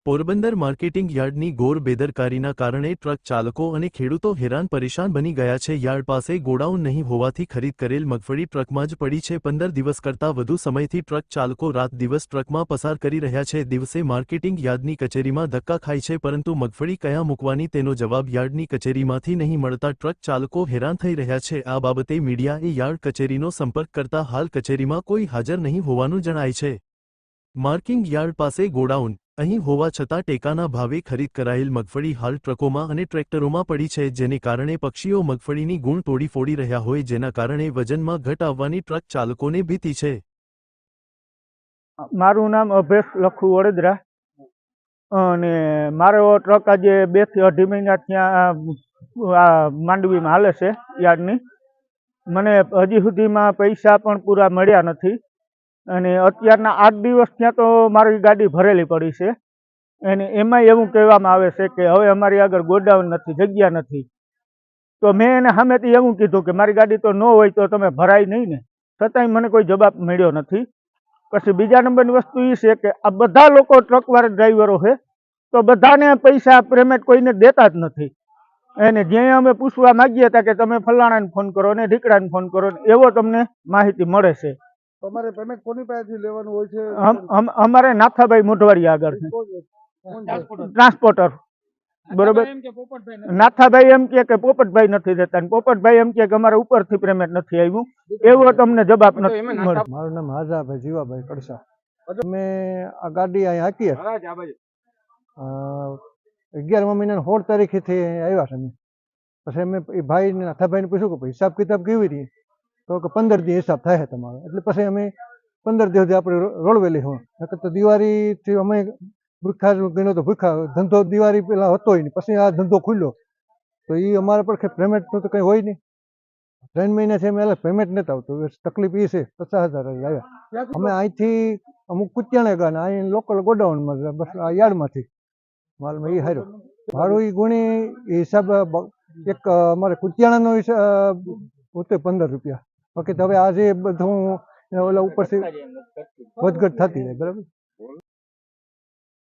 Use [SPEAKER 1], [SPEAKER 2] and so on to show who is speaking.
[SPEAKER 1] Porbandar marketing યાર્ડની ઘોર બેદરકારીના કારણે truck ચાલકો અને ખેડૂતો હેરાન પરેશાન બની ગયા છે। યાર્ડ પાસે ગોડાઉન નહીં હોવાથી ખરીદ કરેલ મગફળી ટ્રકમાં જ પડી છે। 15 દિવસ કરતાં વધુ સમયથી ટ્રક ચાલકો રાત દિવસ ટ્રકમાં પસાર કરી રહ્યા છે। દિવસે માર્કેટિંગ યાર્ડની કચેરીમાં ધક્કા ખાય છે, પરંતુ મગફળી ક્યાં મૂકવાની તેનો જવાબ યાર્ડની કચેરીમાંથી નહીં મળતા ટ્રક ચાલકો હેરાન થઈ રહ્યા છે। આ બાબતે મીડિયાએ યાર્ડ કચેરીનો સંપર્ક કરતા હાલ કચેરીમાં કોઈ હાજર નહીં હોવાનું જણાય છે। માર્કેટિંગ યાર્ડ પાસે ગોડાઉન અહીં હોવા છતાં ટેકાના ભાવે ખરીદ કરાયેલ મગફળી હાલ ટ્રકોમાં અને ટ્રેક્ટરોમાં પડી છે, જેને કારણે પક્ષીઓ મગફળીની ગુણ તોડી ફોડી રહ્યા હોય, જેના કારણે વજનમાં ઘટ આવવાની ટ્રક ચાલકોને ભીતિ છે।
[SPEAKER 2] મારું નામ અભેશ લખુ વડોદરા અને મારો ટ્રક આજે 2 થી 2.5 મહિના ત્યાં માંડવીમાં હાલે છે યાર્ડની। મને હજી સુધીમાં પૈસા પણ પૂરા મળ્યા નથી અને અત્યારના 8 દિવસ ત્યાં તો મારી ગાડી ભરેલી પડી છે અને એમાં એવું કહેવામાં આવે છે કે હવે અમારી આગળ ગોડાઉન નથી, જગ્યા નથી। તો મેં એને સામેથી એવું કીધું કે મારી ગાડી તો ન હોય તો તમે ભરાય નહીં ને, છતાંય મને કોઈ જવાબ મળ્યો નથી। પછી બીજા નંબરની વસ્તુ એ છે કે આ બધા લોકો ટ્રકવાળા ડ્રાઈવરો છે તો બધાને પૈસા પેમેન્ટ કોઈને દેતા જ નથી અને જ્યાં અમે પૂછવા માગીએ હતા કે તમે ફલાણાને ફોન કરો ને ઢીકડાને ફોન કરો ને એવો તમને માહિતી મળે છે।
[SPEAKER 3] તમારે પેમેન્ટ કોની પાસેથી લેવાનું હોય છે?
[SPEAKER 2] અમારે નાથાભાઈ મોઢવાડિયા આગળ છે ટ્રાન્સપોર્ટર, બરોબર। નાથાભાઈ એમ કે પોપટભાઈ નથી દેતા ને પોપટભાઈ એમ કે અમારે ઉપરથી પેમેન્ટ નથી આવ્યું, એવો તમને જવાબ નથી મળ્યો।
[SPEAKER 3] મારું નામ હાજાભાઈ જીવાભાઈ કડસા। અમે આ ગાડી અહીં હાકીએ 11મા મહિનાની 16 તારીખેથી આવ્યા છે અમે। પછી અમે એ ભાઈને નાથાભાઈને પૂછ્યું કે હિસાબ કિતાબ કેવી રીતે, તો કે 15 દી હિસાબ થાય તમારો। એટલે પછી અમે 15 દિવસથી આપણે રોળવેલી હું તો દિવાળીથી અમે ભૂખા ગણ્યો તો ભૂખા ધંધો દિવાળી પહેલાં હતો નહીં, પછી આ ધંધો ખુલ્યો તો એ અમારા પર પેમેન્ટનું તો કંઈ હોય નહીં। 3 મહિનાથી અમે પેમેન્ટ નથી આવતું, તકલીફ એ છે। 50,000 આવ્યા અમે અહીંથી અમુક કુતિયાણા ગયા ને અહીં લોકલ ગોડાઉનમાં બસ આ યાર્ડમાંથી માલમાં એ હાર્યો ભાડું એ ગુણી હિસાબ એક અમારે કુતિયાણાનો હિસાબ હોતે 15 રૂપિયા। બાકી તો હવે આજે બધું ઓલા ઉપરથી વધઘટ થતી જાય, બરાબર।